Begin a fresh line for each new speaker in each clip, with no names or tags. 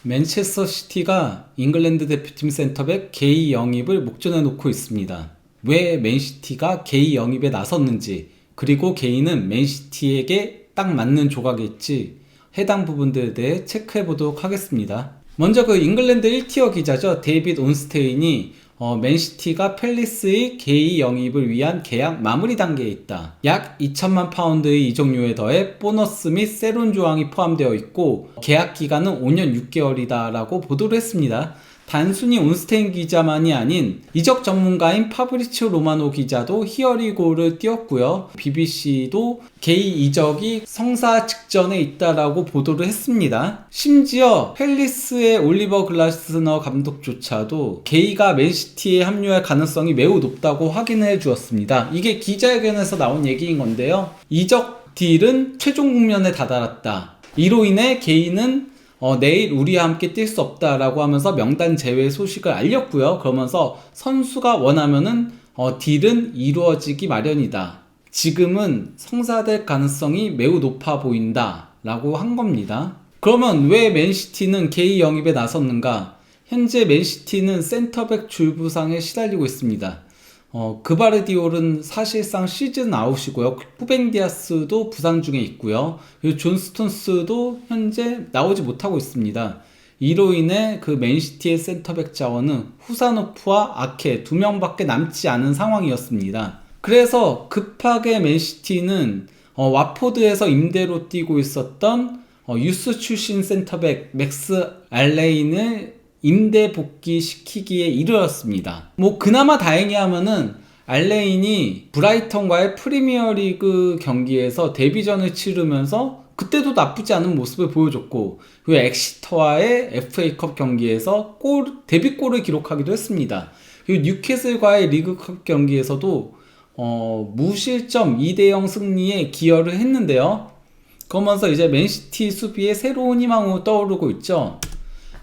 맨체스터 시티가 잉글랜드 대표팀 센터백 게이 영입을 목전에 놓고 있습니다. 왜 맨시티가 게이 영입에 나섰는지, 그리고 게이는 맨시티에게 딱 맞는 조각일지 해당 부분들에 대해 체크해 보도록 하겠습니다. 먼저 그 잉글랜드 1티어 기자죠. 데이빗 온스테인이 맨시티가 팰리스의 게이 영입을 위한 계약 마무리 단계에 있다. 약 2천만 파운드의 이적료에 더해 보너스 및 세론 조항이 포함되어 있고 계약 기간은 5년 6개월이다 라고 보도를 했습니다. 단순히 온스테인 기자만이 아닌 이적 전문가인 파브리치오 로마노 기자도 히어리고를 띄웠고요. BBC도 게이 이적이 성사 직전에 있다라고 보도를 했습니다. 심지어 팰리스의 올리버 글라스너 감독조차도 게이가 맨시티에 합류할 가능성이 매우 높다고 확인해 주었습니다. 이게 기자회견에서 나온 얘기인 건데요. 이적 딜은 최종 국면에 다다랐다. 이로 인해 게이는 내일 우리와 함께 뛸 수 없다라고 하면서 명단 제외 소식을 알렸고요. 그러면서 선수가 원하면은 딜은 이루어지기 마련이다. 지금은 성사될 가능성이 매우 높아 보인다 라고 한 겁니다. 그러면 왜 맨시티는 게이 영입에 나섰는가? 현재 맨시티는 센터백 줄부상에 시달리고 있습니다. 그바르디올은 사실상 시즌 아웃이고요. 후벤 디아스도 부상 중에 있고요. 그리고 존 스톤스도 현재 나오지 못하고 있습니다. 이로 인해 그 맨시티의 센터백 자원은 후사노프와 아케 두 명밖에 남지 않은 상황이었습니다. 그래서 급하게 맨시티는 와포드에서 임대로 뛰고 있었던 유스 출신 센터백 맥스 알레인을 임대 복귀시키기에 이르렀습니다. 그나마 다행히 하면은 알레인이 브라이턴과의 프리미어리그 경기에서 데뷔전을 치르면서 그때도 나쁘지 않은 모습을 보여줬고, 그리고 엑시터와의 FA컵 경기에서 데뷔골을 기록하기도 했습니다. 그리고 뉴캐슬과의 리그컵 경기에서도 무실점 2대0 승리에 기여를 했는데요. 그러면서 이제 맨시티 수비에 새로운 희망으로 떠오르고 있죠.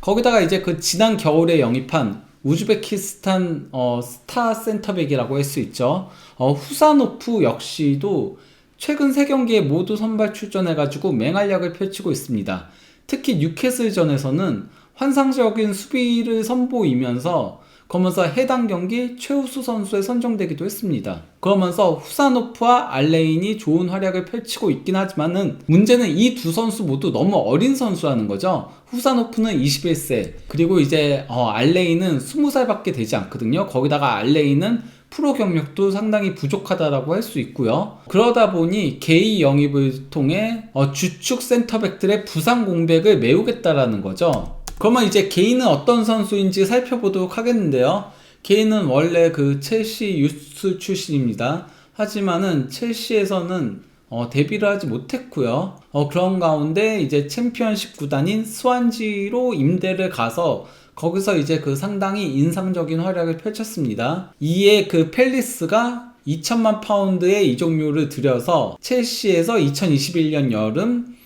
거기다가 이제 그 지난 겨울에 영입한 우즈베키스탄 스타 센터백이라고 할 수 있죠. 후사노프 역시도 최근 3경기에 모두 선발 출전해가지고 맹활약을 펼치고 있습니다. 특히 뉴캐슬전에서는 환상적인 수비를 선보이면서 그러면서 해당 경기 최우수 선수에 선정되기도 했습니다. 그러면서 후사노프와 알레인이 좋은 활약을 펼치고 있긴 하지만은 문제는 이 두 선수 모두 너무 어린 선수라는 거죠. 후사노프는 21세, 그리고 이제 알레인은 20살밖에 되지 않거든요. 거기다가 알레인은 프로 경력도 상당히 부족하다라고 할 수 있고요. 그러다 보니 게이 영입을 통해 주축 센터백들의 부상 공백을 메우겠다라는 거죠. 그러면 이제 게이는 어떤 선수인지 살펴보도록 하겠는데요. 게이는 원래 그 첼시 유스 출신입니다. 하지만은 첼시에서는 데뷔를 하지 못했고요. 그런 가운데 이제 챔피언십 구단인 스완지로 임대를 가서 거기서 이제 그 상당히 인상적인 활약을 펼쳤습니다. 이에 그 팰리스가 2천만 파운드의 이적료를 들여서 첼시에서 2021년 여름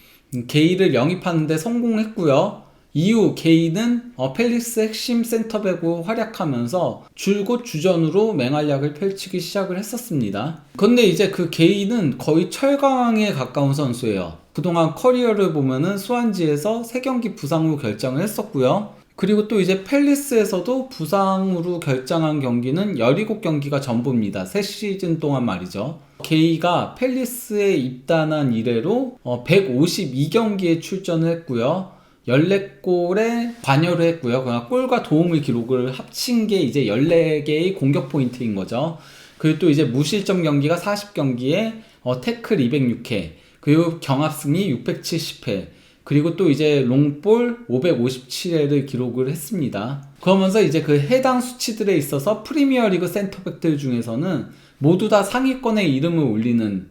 게이를 영입하는데 성공했고요. 이후 게이는 팰리스 핵심 센터백으로 활약하면서 줄곧 주전으로 맹활약을 펼치기 시작을 했었습니다. 근데 이제 그 게이는 거의 철강에 가까운 선수예요. 그동안 커리어를 보면은 스완지에서 3경기 부상으로 결정을 했었고요. 그리고 또 이제 팰리스에서도 부상으로 결정한 경기는 17경기가 전부입니다. 3시즌 동안 말이죠. 게이가 팰리스에 입단한 이래로 152경기에 출전을 했고요. 14골에 관여를 했고요. 그러니까 골과 도움을 기록을 합친 게 이제 14개의 공격 포인트인 거죠. 그리고 또 이제 무실점 경기가 40경기에 태클 206회, 그리고 경합승리 670회, 그리고 또 이제 롱볼 557회를 기록을 했습니다. 그러면서 이제 그 해당 수치들에 있어서 프리미어리그 센터백들 중에서는 모두 다 상위권에 이름을 올리는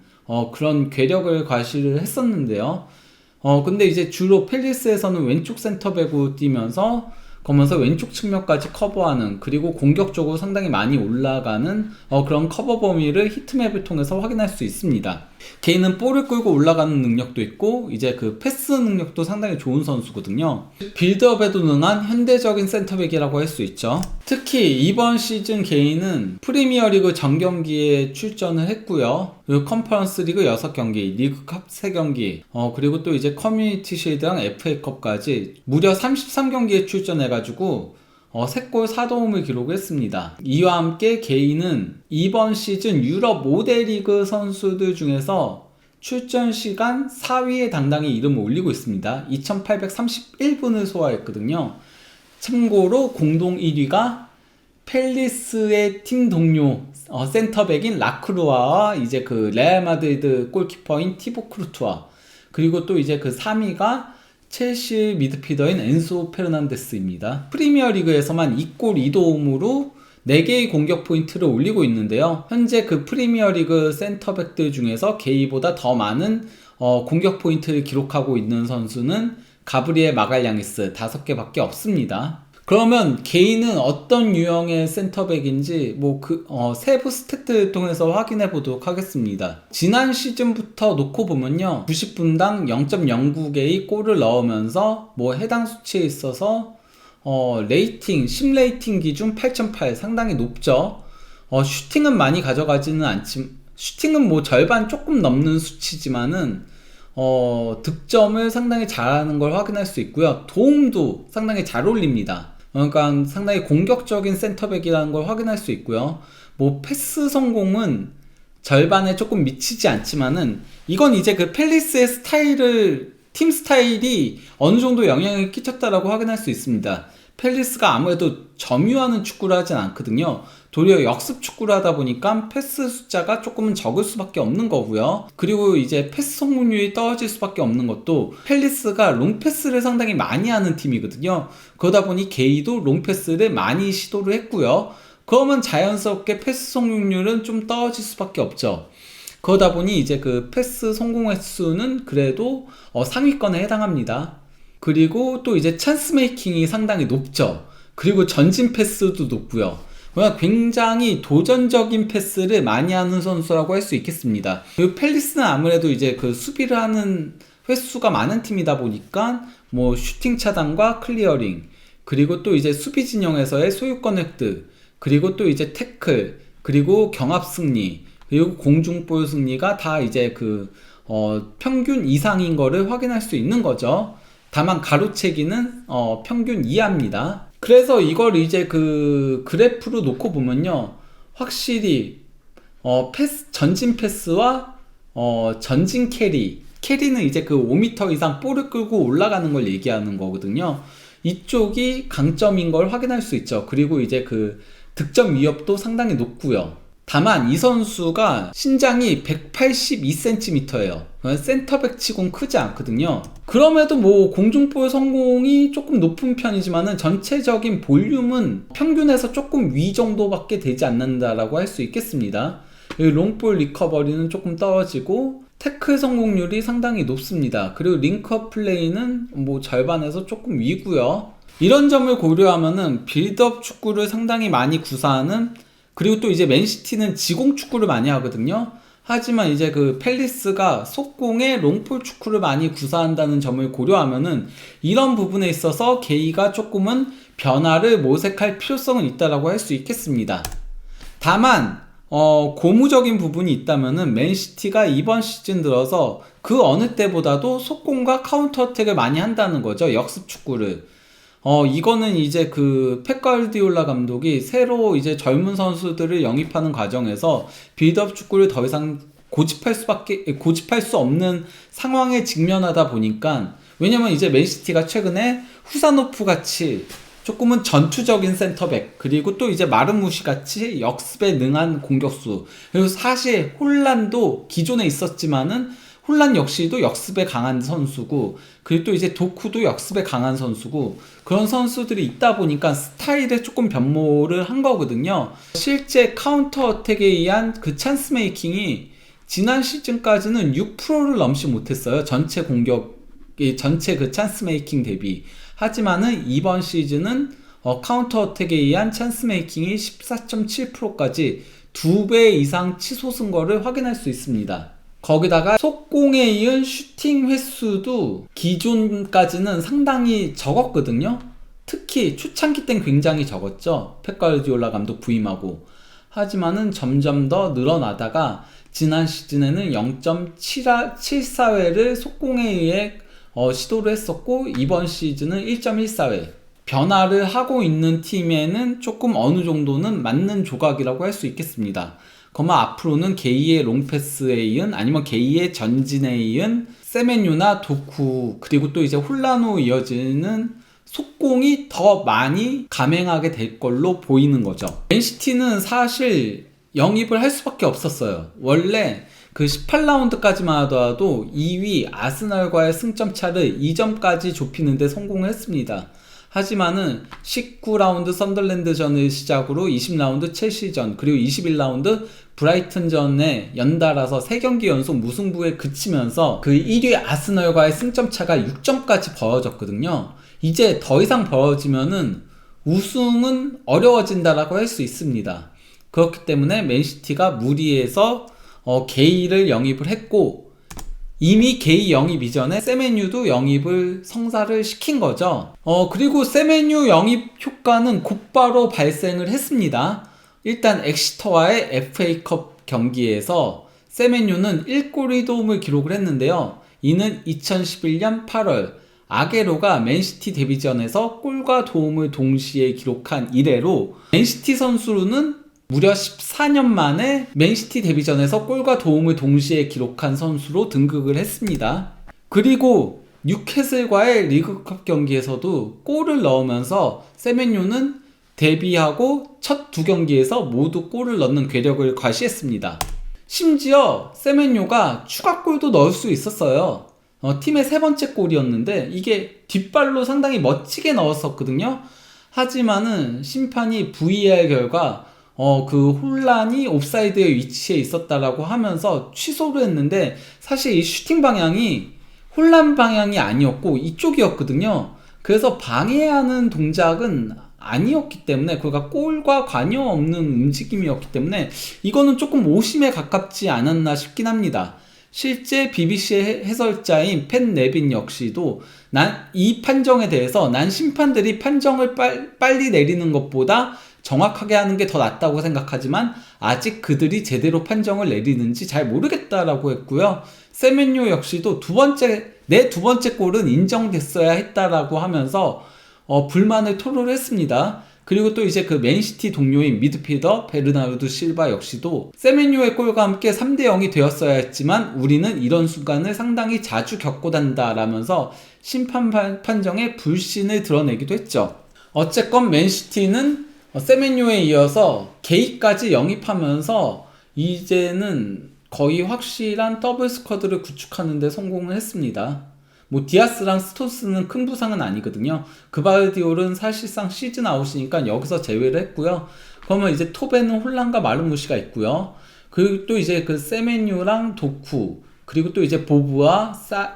그런 괴력을 과시를 했었는데요. 근데 이제 주로 팰리스에서는 왼쪽 센터백으로 뛰면서 그러면서 왼쪽 측면까지 커버하는, 그리고 공격적으로 상당히 많이 올라가는 그런 커버 범위를 히트맵을 통해서 확인할 수 있습니다. 개인은 볼을 끌고 올라가는 능력도 있고 이제 그 패스 능력도 상당히 좋은 선수거든요. 빌드업에도 능한 현대적인 센터백이라고 할 수 있죠. 특히 이번 시즌 개인은 프리미어리그 전경기에 출전을 했고요. 그리고 컨퍼런스 리그 6경기, 리그컵 3경기, 그리고 또 이제 커뮤니티 실드랑 FA컵까지 무려 33경기에 출전해가지고 3골 4도움을 기록했습니다. 이와 함께 개인은 이번 시즌 유럽 5대 리그 선수들 중에서 출전 시간 4위에 당당히 이름을 올리고 있습니다. 2831분을 소화했거든요. 참고로 공동 1위가 펠리스의 팀 동료 센터백인 라크루아와 이제 그 레알 마드리드 골키퍼인 티보 크루투아, 그리고 또 이제 그 3위가 첼시 미드필더인 엔소 페르난데스입니다. 프리미어리그에서만 2골 2도움으로 4개의 공격 포인트를 올리고 있는데요. 현재 그 프리미어리그 센터백들 중에서 게이보다 더 많은 공격 포인트를 기록하고 있는 선수는 가브리엘 마갈량이스 5개밖에 없습니다. 그러면 개인은 어떤 유형의 센터백인지 세부 스탯들을 통해서 확인해 보도록 하겠습니다. 지난 시즌부터 놓고 보면요, 90분당 0.09개의 골을 넣으면서 해당 수치에 있어서 레이팅, 심 레이팅 기준 8.8 상당히 높죠. 슈팅은 많이 가져가지는 않지만, 슈팅은 절반 조금 넘는 수치지만은 득점을 상당히 잘하는 걸 확인할 수 있고요. 도움도 상당히 잘 올립니다. 그러니까 상당히 공격적인 센터백이라는 걸 확인할 수 있고요. 패스 성공은 절반에 조금 미치지 않지만은 이건 이제 그 팰리스의 팀 스타일이 어느 정도 영향을 끼쳤다라고 확인할 수 있습니다. 팰리스가 아무래도 점유하는 축구를 하진 않거든요. 도리어 역습 축구를 하다 보니까 패스 숫자가 조금은 적을 수밖에 없는 거고요. 그리고 이제 패스 성공률이 떨어질 수밖에 없는 것도 팰리스가 롱패스를 상당히 많이 하는 팀이거든요. 그러다 보니 게이도 롱패스를 많이 시도를 했고요. 그러면 자연스럽게 패스 성공률은 좀 떨어질 수밖에 없죠. 그러다 보니 이제 그 패스 성공 횟수는 그래도 상위권에 해당합니다. 그리고 또 이제 찬스 메이킹이 상당히 높죠. 그리고 전진 패스도 높고요. 굉장히 도전적인 패스를 많이 하는 선수라고 할 수 있겠습니다. 그리고 팰리스는 아무래도 이제 그 수비를 하는 횟수가 많은 팀이다 보니까 슈팅 차단과 클리어링, 그리고 또 이제 수비 진영에서의 소유권 획득, 그리고 또 이제 태클, 그리고 경합 승리, 그리고 공중볼 승리가 다 이제 평균 이상인 거를 확인할 수 있는 거죠. 다만 가로채기는 평균 이하입니다. 그래서 이걸 이제 그 그래프로 놓고 보면요, 확실히 전진 패스와 전진 캐리는 이제 그 5m 이상 볼을 끌고 올라가는 걸 얘기하는 거거든요. 이쪽이 강점인 걸 확인할 수 있죠. 그리고 이제 그 득점 위협도 상당히 높고요. 다만 이 선수가 신장이 182cm예요. 센터백 치곤 크지 않거든요. 그럼에도 공중볼 성공이 조금 높은 편이지만은 전체적인 볼륨은 평균에서 조금 위 정도밖에 되지 않는다라고 할 수 있겠습니다. 롱볼 리커버리는 조금 떨어지고 태클 성공률이 상당히 높습니다. 그리고 링크업 플레이는 절반에서 조금 위고요. 이런 점을 고려하면은 빌드업 축구를 상당히 많이 구사하는, 그리고 또 이제 맨시티는 지공 축구를 많이 하거든요. 하지만 이제 그 팰리스가 속공에 롱볼 축구를 많이 구사한다는 점을 고려하면은 이런 부분에 있어서 게이가 조금은 변화를 모색할 필요성은 있다라고 할 수 있겠습니다. 다만 고무적인 부분이 있다면은 맨시티가 이번 시즌 들어서 그 어느 때보다도 속공과 카운터 어택을 많이 한다는 거죠. 역습 축구를. 이거는 이제 그 펩 가르디올라 감독이 새로 이제 젊은 선수들을 영입하는 과정에서 빌드업 축구를 더 이상 고집할 수 없는 상황에 직면하다 보니까, 왜냐면 이제 맨시티가 최근에 후사노프 같이 조금은 전투적인 센터백, 그리고 또 이제 마르무시 같이 역습에 능한 공격수, 그리고 사실 홀란도 기존에 있었지만은 홀란 역시도 역습에 강한 선수고, 그리고 또 이제 도쿠도 역습에 강한 선수고, 그런 선수들이 있다 보니까 스타일에 조금 변모를 한 거거든요. 실제 카운터 어택에 의한 그 찬스 메이킹이 지난 시즌까지는 6%를 넘지 못했어요. 전체 그 찬스 메이킹 대비. 하지만은 이번 시즌은 카운터 어택에 의한 찬스 메이킹이 14.7%까지 2배 이상 치솟은 거를 확인할 수 있습니다. 거기다가 속공에 이은 슈팅 횟수도 기존까지는 상당히 적었거든요. 특히 초창기 땐 굉장히 적었죠. 펩 가르디올라 감독 부임하고. 하지만은 점점 더 늘어나다가 지난 시즌에는 0.74회를 속공에 의해 시도를 했었고, 이번 시즌은 1.14회. 변화를 하고 있는 팀에는 조금 어느 정도는 맞는 조각이라고 할 수 있겠습니다. 그러면 앞으로는 게이의 롱패스에 이은, 아니면 게이의 전진에 이은 세메뉴나 도쿠, 그리고 또 이제 홀란으로 이어지는 속공이 더 많이 감행하게 될 걸로 보이는 거죠. 맨시티는 사실 영입을 할 수밖에 없었어요. 원래 그 18라운드까지만 하더라도 2위 아스날과의 승점 차를 2점까지 좁히는데 성공을 했습니다. 하지만은 19라운드 썬더랜드전을 시작으로 20라운드 첼시전, 그리고 21라운드 브라이튼전에 연달아서 3경기 연속 무승부에 그치면서 그 1위 아스널과의 승점 차가 6점까지 벌어졌거든요. 이제 더 이상 벌어지면은 우승은 어려워진다라고 할 수 있습니다. 그렇기 때문에 맨시티가 무리해서 게이를 영입을 했고, 이미 게이 영입 이전에 세메뉴도 영입을 성사를 시킨 거죠. 그리고 세메뉴 영입 효과는 곧바로 발생을 했습니다. 일단 엑시터와의 FA컵 경기에서 세메뉴는 1골 2도움을 기록을 했는데요. 이는 2011년 8월 아게로가 맨시티 데뷔전에서 골과 도움을 동시에 기록한 이래로 맨시티 선수로는 무려 14년 만에 맨시티 데뷔전에서 골과 도움을 동시에 기록한 선수로 등극을 했습니다. 그리고 뉴캐슬과의 리그컵 경기에서도 골을 넣으면서 세메뉴는 데뷔하고 첫 2경기에서 모두 골을 넣는 괴력을 과시했습니다. 심지어 세메뉴가 추가골도 넣을 수 있었어요. 팀의 3번째 골이었는데 이게 뒷발로 상당히 멋지게 넣었었거든요. 하지만은 심판이 VAR 결과 그 혼란이 옵사이드에 위치해 있었다라고 하면서 취소를 했는데, 사실 이 슈팅 방향이 혼란 방향이 아니었고 이쪽이었거든요. 그래서 방해하는 동작은 아니었기 때문에, 그러니까 골과 관여 없는 움직임이었기 때문에 이거는 조금 오심에 가깝지 않았나 싶긴 합니다. 실제 BBC 해설자인 팬 네빈 역시도 이 판정에 대해서 난 심판들이 판정을 빨리 내리는 것보다 정확하게 하는 게 더 낫다고 생각하지만 아직 그들이 제대로 판정을 내리는지 잘 모르겠다라고 했고요. 세메뉴 역시도 내 두 번째 골은 인정됐어야 했다라고 하면서 불만을 토로를 했습니다. 그리고 또 이제 그 맨시티 동료인 미드필더 베르나르도 실바 역시도 세메뉴의 골과 함께 3대0이 되었어야 했지만 우리는 이런 순간을 상당히 자주 겪고 단다 라면서 심판 판정에 불신을 드러내기도 했죠. 어쨌건 맨시티는 세메뉴에 이어서 게이까지 영입하면서 이제는 거의 확실한 더블 스쿼드를 구축하는 데 성공을 했습니다. 디아스랑 스톤스는 큰 부상은 아니거든요. 그바르디올은 사실상 시즌 아웃이니까 여기서 제외를 했고요. 그러면 이제 톱에는 홀란과 마르무시가 있고요. 그리고 또 이제 그 세메뉴랑 도쿠, 그리고 또 이제 보브와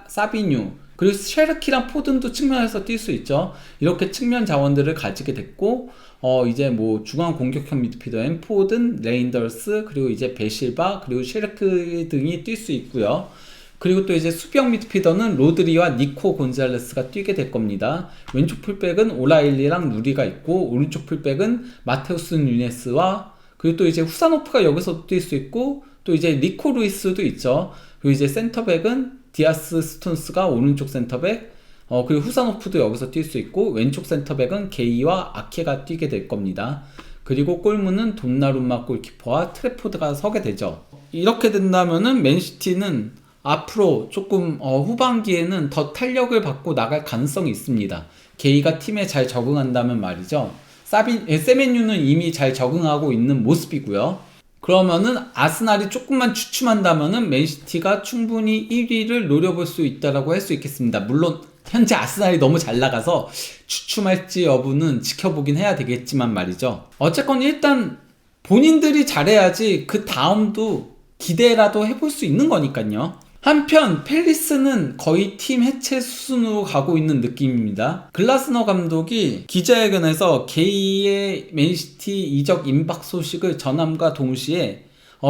사비뉴, 그리고 쉐르키랑 포든도 측면에서 뛸 수 있죠. 이렇게 측면 자원들을 가지게 됐고, 이제 중앙 공격형 미드필더인 포든, 레인더스, 그리고 이제 베실바, 그리고 쉐르크 등이 뛸 수 있고요. 그리고 또 이제 수비형 미드필더는 로드리와 니코 곤잘레스가 뛰게 될 겁니다. 왼쪽 풀백은 오라일리랑 누리가 있고, 오른쪽 풀백은 마테우스 누네스와, 그리고 또 이제 후사노프가 여기서도 뛸 수 있고, 또 이제 리코 루이스도 있죠. 그리고 이제 센터백은 디아스 스톤스가 오른쪽 센터백, 그리고 후사노프도 여기서 뛸 수 있고, 왼쪽 센터백은 게이와 아케가 뛰게 될 겁니다. 그리고 골문은 돈나룸마 골키퍼와 트래포드가 서게 되죠. 이렇게 된다면은 맨시티는 앞으로 조금 후반기에는 더 탄력을 받고 나갈 가능성이 있습니다. 게이가 팀에 잘 적응한다면 말이죠. 세메뉴는 이미 잘 적응하고 있는 모습이고요. 그러면은 아스날이 조금만 주춤한다면은 맨시티가 충분히 1위를 노려볼 수 있다라고 할 수 있겠습니다. 물론 현재 아스날이 너무 잘 나가서 주춤할지 여부는 지켜보긴 해야 되겠지만 말이죠. 어쨌건 일단 본인들이 잘해야지 그 다음도 기대라도 해볼 수 있는 거니까요. 한편 팰리스는 거의 팀 해체 수순으로 가고 있는 느낌입니다. 글라스너 감독이 기자회견에서 게이의 맨시티 이적 임박 소식을 전함과 동시에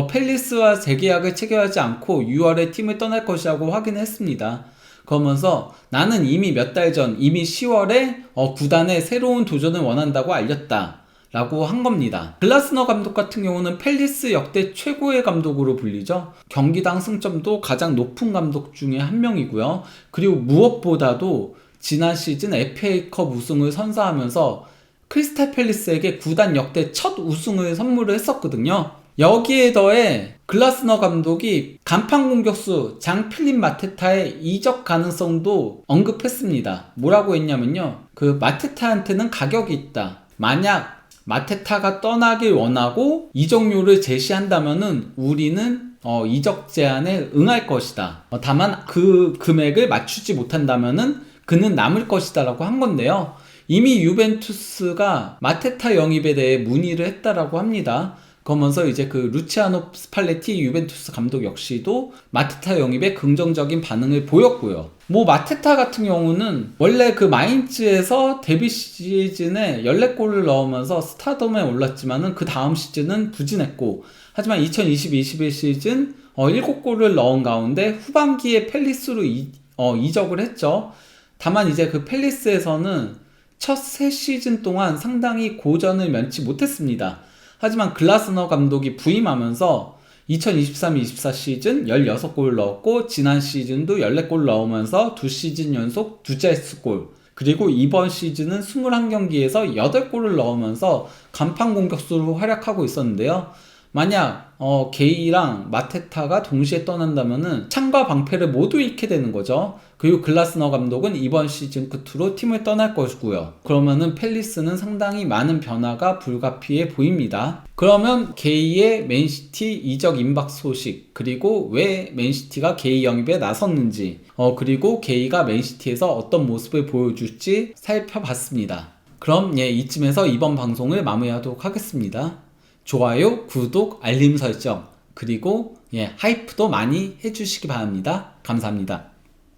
펠리스와 재계약을 체결하지 않고 6월에 팀을 떠날 것이라고 확인했습니다. 그러면서 나는 이미 몇 달 전, 이미 10월에 구단에 새로운 도전을 원한다고 알렸다 라고 한 겁니다. 글라스너 감독 같은 경우는 펠리스 역대 최고의 감독으로 불리죠. 경기당 승점도 가장 높은 감독 중에 한 명이고요. 그리고 무엇보다도 지난 시즌 FA컵 우승을 선사하면서 크리스탈 팰리스에게 구단 역대 첫 우승을 선물을 했었거든요. 여기에 더해 글라스너 감독이 간판 공격수 장 필립 마테타의 이적 가능성도 언급했습니다. 뭐라고 했냐면요, 그 마테타한테는 가격이 있다. 만약 마테타가 떠나길 원하고 이적료를 제시한다면은 우리는 이적 제안에 응할 것이다. 다만 그 금액을 맞추지 못한다면은 그는 남을 것이다 라고 한 건데요. 이미 유벤투스가 마테타 영입에 대해 문의를 했다라고 합니다. 그러면서 이제 그 루치아노 스팔레티 유벤투스 감독 역시도 마테타 영입에 긍정적인 반응을 보였고요. 마테타 같은 경우는 원래 그 마인츠에서 데뷔 시즌에 14골을 넣으면서 스타덤에 올랐지만은 그 다음 시즌은 부진했고, 하지만 2020-21 시즌 7골을 넣은 가운데 후반기에 팰리스로 이적을 했죠. 다만 이제 그 팰리스에서는 첫 3시즌 동안 상당히 고전을 면치 못했습니다. 하지만 글라스너 감독이 부임하면서 2023-24 시즌 16골 넣었고, 지난 시즌도 14골 넣으면서 2시즌 연속 두자릿수골, 그리고 이번 시즌은 21경기에서 8골을 넣으면서 간판 공격수로 활약하고 있었는데요. 만약 게이랑 마테타가 동시에 떠난다면은 창과 방패를 모두 잃게 되는 거죠. 그리고 글라스너 감독은 이번 시즌 끝으로 팀을 떠날 것이고요. 그러면은 팰리스는 상당히 많은 변화가 불가피해 보입니다. 그러면 게이의 맨시티 이적 임박 소식, 그리고 왜 맨시티가 게이 영입에 나섰는지, 그리고 게이가 맨시티에서 어떤 모습을 보여줄지 살펴봤습니다. 그럼 이쯤에서 이번 방송을 마무리하도록 하겠습니다. 좋아요, 구독, 알림 설정, 그리고 하이프도 많이 해주시기 바랍니다. 감사합니다.